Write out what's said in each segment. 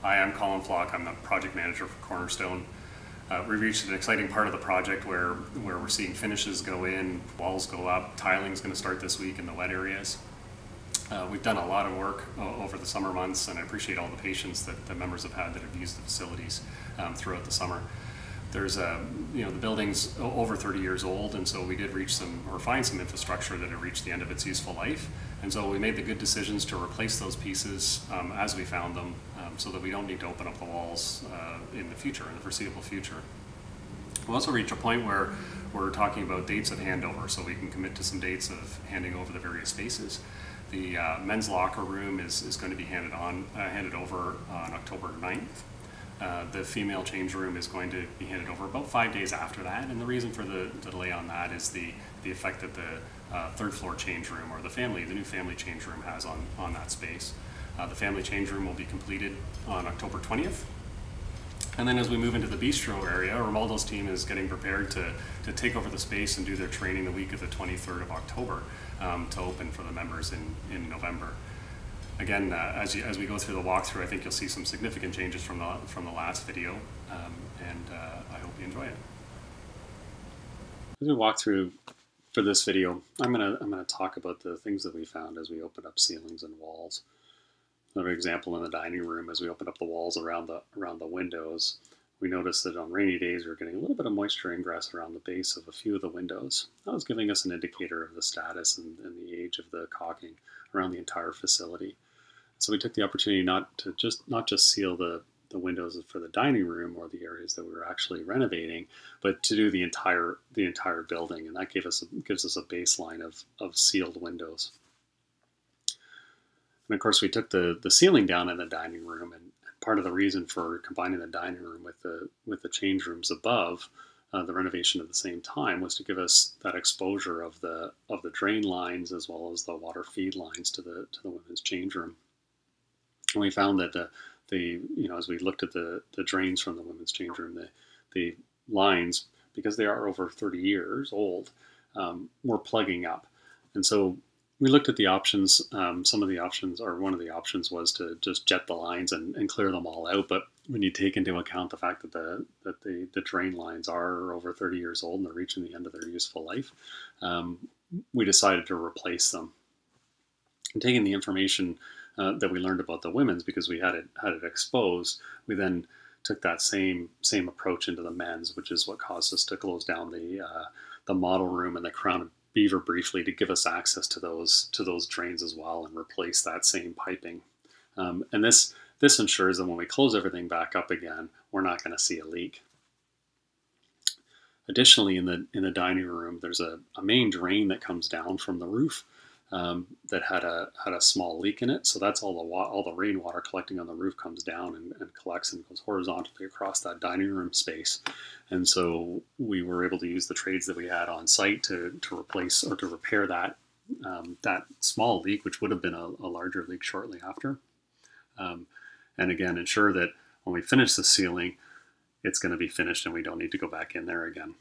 Hi, I'm Colin Flock. I'm the project manager for Cornerstone. We reached an exciting part of the project where we're seeing finishes go in, walls go up, tiling's going to start this week in the wet areas. We've done a lot of work over the summer months, and I appreciate all the patience that the members have had that have used the facilities throughout the summer. There's the building's over 30 years old, and so we did find some infrastructure that had reached the end of its useful life. And so we made the good decisions to replace those pieces as we found them, so that we don't need to open up the walls in the foreseeable future. We'll also reach a point where we're talking about dates of handover, so we can commit to some dates of handing over the various spaces. The men's locker room is going to be handed over on October 9th. The female change room is going to be handed over about 5 days after that, and the reason for the delay on that is the effect that the third floor change room, or the new family change room, has on that space. The family change room will be completed on October 20th. And then as we move into the bistro area, Romaldo's team is getting prepared to take over the space and do their training the week of the 23rd of October to open for the members in November. Again, as we go through the walkthrough, I think you'll see some significant changes from the last video, and I hope you enjoy it. As we walk through for this video, I'm gonna talk about the things that we found as we opened up ceilings and walls. Another example in the dining room, as we opened up the walls around the windows, we noticed that on rainy days we were getting a little bit of moisture ingress around the base of a few of the windows. That was giving us an indicator of the status and the age of the caulking around the entire facility. So we took the opportunity not just seal the windows for the dining room or the areas that we were actually renovating, but to do the entire building, and that gives us a baseline of sealed windows. And of course, we took the ceiling down in the dining room, and part of the reason for combining the dining room with the change rooms above the renovation at the same time was to give us that exposure of the drain lines as well as the water feed lines to the women's change room. And we found that as we looked at the drains from the women's change room, the lines, because they are over 30 years old, were plugging up. And so we looked at the options. Some of the options, or one of the options, was to just jet the lines and clear them all out. But when you take into account the fact that the drain lines are over 30 years old and they're reaching the end of their useful life, we decided to replace them. And taking the information that we learned about the women's, because we had it exposed, we then took that same approach into the men's, which is what caused us to close down the model room and the Crown of Beaver briefly to give us access to those drains as well and replace that same piping. And this ensures that when we close everything back up again, we're not going to see a leak. Additionally, in the dining room, there's a main drain that comes down from the roof that had a small leak in it. So that's all the rainwater collecting on the roof comes down and collects and goes horizontally across that dining room space. And so we were able to use the trades that we had on site to replace or to repair that small leak, which would have been a larger leak shortly after. And again, ensure that when we finish the ceiling, it's going to be finished and we don't need to go back in there again.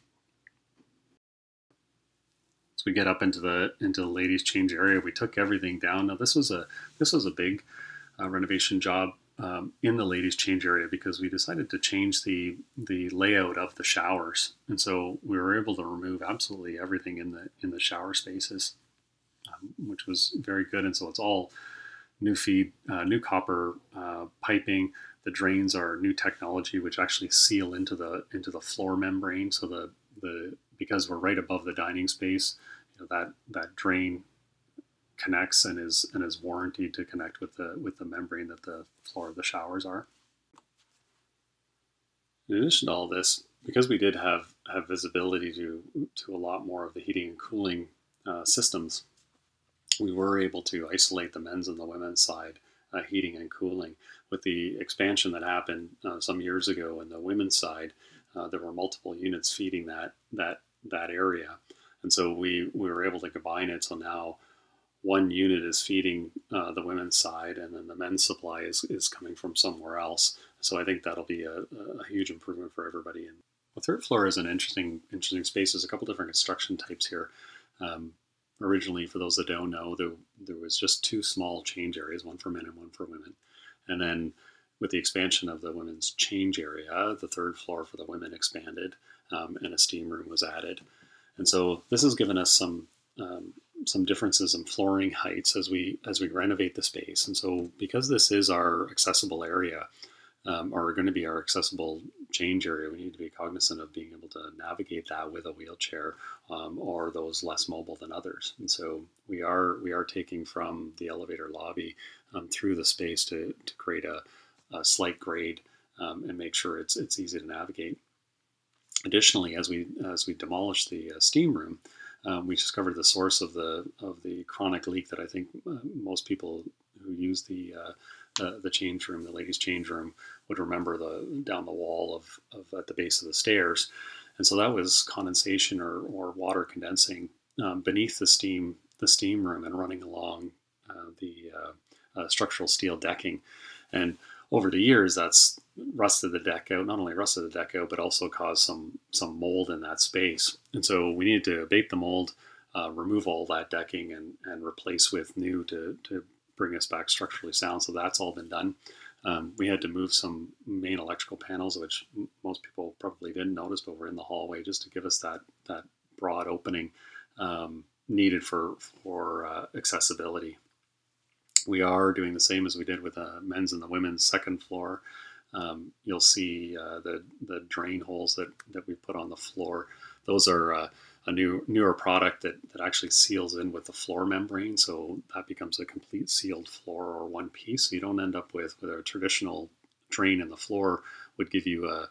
So we get up into the ladies' change area. We took everything down. Now this was a big renovation job in the ladies' change area, because we decided to change the layout of the showers, and so we were able to remove absolutely everything in the shower spaces, which was very good. And so it's all new feed, new copper piping. The drains are new technology, which actually seal into the floor membrane. So because we're right above the dining space, that drain connects and is warranted to connect with the membrane that the floor of the showers are. In addition to all this, because we did have visibility to a lot more of the heating and cooling systems, we were able to isolate the men's and the women's side heating and cooling. With the expansion that happened some years ago in the women's side, there were multiple units feeding that area, and so we were able to combine it. So now one unit is feeding the women's side, and then the men's supply is coming from somewhere else. So I think that'll be a huge improvement for everybody. And the third floor is an interesting space. There's a couple different construction types here. Originally, for those that don't know, there was just two small change areas, one for men and one for women. And then with the expansion of the women's change area, the third floor for the women expanded, and a steam room was added. And so this has given us some differences in flooring heights as we renovate the space. And so because this is our accessible area, or going to be our accessible change area, we need to be cognizant of being able to navigate that with a wheelchair, or those less mobile than others. And so we are taking from the elevator lobby through the space to create a slight grade, and make sure it's easy to navigate. Additionally, as we demolished the steam room, we discovered the source of the chronic leak that I think most people who use the change room, the ladies' change room, would remember down the wall of at the base of the stairs. And so that was condensation or water condensing beneath the steam room and running along the structural steel decking. And over the years, that's rusted the deck out, not only rusted the deck out, but also caused some mold in that space. And so we needed to abate the mold, remove all that decking, and replace with new to bring us back structurally sound. So that's all been done. We had to move some main electrical panels, which most people probably didn't notice, but were in the hallway, just to give us that broad opening needed for accessibility. We are doing the same as we did with the men's and the women's second floor. You'll see the drain holes that we put on the floor. Those are a newer product that actually seals in with the floor membrane, so that becomes a complete sealed floor or one piece. So you don't end up with a traditional drain in the floor would give you a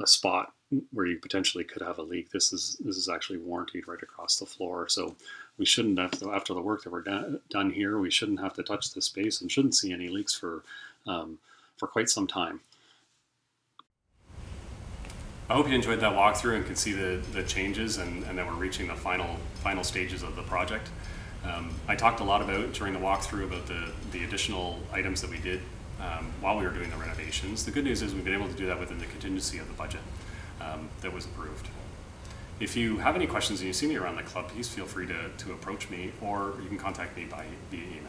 spot where you potentially could have a leak. This is actually warranted right across the floor. So we shouldn't have to, after the work that we're done here, we shouldn't have to touch this space and shouldn't see any leaks for quite some time. I hope you enjoyed that walkthrough and could see the changes and that we're reaching the final stages of the project. I talked a lot during the walkthrough about the additional items that we did while we were doing the renovations. The good news is we've been able to do that within the contingency of the budget that was approved. If you have any questions and you see me around the club, please feel free to approach me, or you can contact me via email.